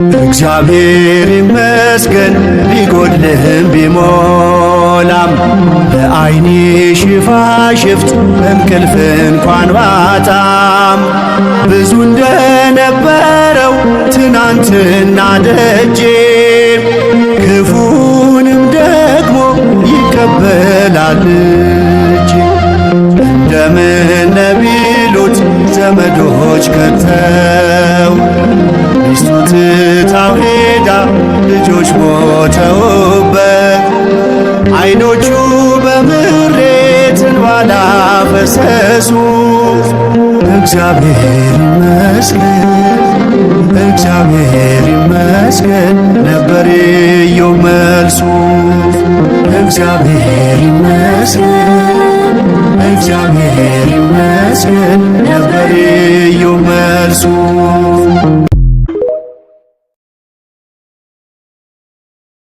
እግዚአብሔር ይመስገን ቢጎድልህም ቢሞላም ለዓይኔ ሽፋሽፍት እንቅልፍ እንኳን ባጣም ብዙ እንደነበረው ትናንትና ደጄ ክፉንም ደግሞ ይቀበላል እጄ። እንደምን ቢሉት ዘመዶች ከተው ሚስቱ ትታው ሄዳ ልጆች ሞተውበት ዓይኖቹ በምሬት እንባ ላፈሰሱ እግዚአብሔር ይመስገን እግዚአብሔር ይመስገን ነበር ኢዮብ መልሱ። እግዚአብሔር ይመስገን እግዚአብሔር ይመስገን ነበር ኢዮብ መልሱ።